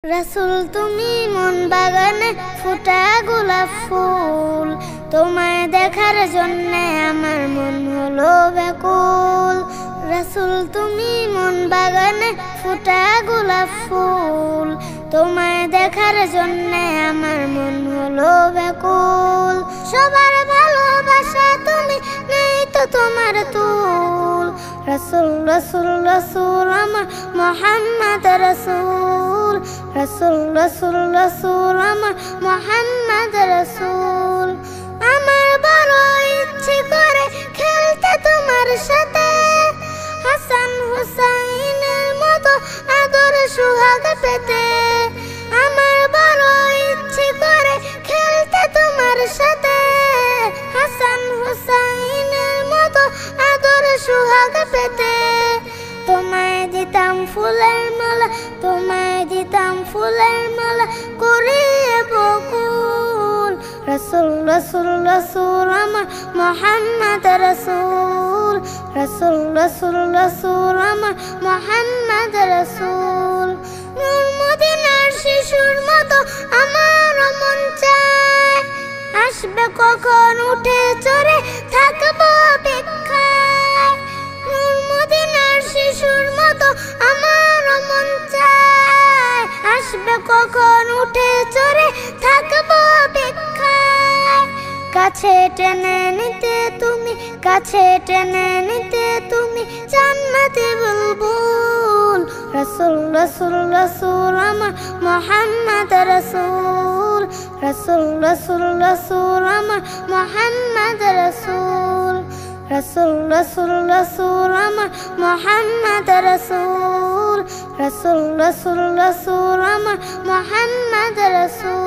রাসূল তুমি মন বাগানে ফুটা গোলাপ ফুল, তোমায় দেখার জন্যে আমার মন হলো ব্যাকুল। রাসূল তুমি মন বাগানে ফুটা গোলাপ ফুল, তোমায় দেখার জন্যে আমার মন হলো ব্যাকুল। সবার ভালোবাসা তুমি, নেই তো তোমার তুল। রাসূল রাসূল রাসূল আমার মুহাম্মদ রাসূল, রাসূল রাসূল রাসূল আমার মুহাম্মদ রাসূল। আমার বড় ইচ্ছে করে খেলতে তোমার সাথে, হাসান হুসাইনের মতো আদর সোহাগ পেতে। আমার বড় ইচ্ছে করে খেলতে তোমার সাথে, হাসান হুসাইনের মতো আদর সোহাগ পেতে। তোমায় দিতাম ফুলের মালা, তোমায় দিতাম ফুলের মালা করিয়ে বকুল। রাসূল রাসূল রাসূল আমার মুহাম্মদ রাসূল, রাসূল রাসূল রাসূল আমার মুহাম্মদ রাসূল। নূর মদিনার শিশুর মতো আমার মন চায়, আসবে কখন উঠে চড়ে থাকবো অপেক্ষায়। নূর মদিনার শিশুর মতো আমার মন চায়, আসবে কখন উঠে চড়ে থাকবো অপেক্ষায়। কাছে টেনে নিতে তুমি, কাছে টেনে নিতে তুমি জান্নাতি বুলবুল। রাসূল রাসূল রাসূল আমার মুহাম্মদ রাসূল, রাসূল রাসূল রাসূল আমার মুহাম্মদ রাসূল। রাসূল রাসূল রাসূল আমার মুহাম্মদ রাসূল, রাসূল রাসূল রাসূল আমার মুহাম্মদ রাসূল।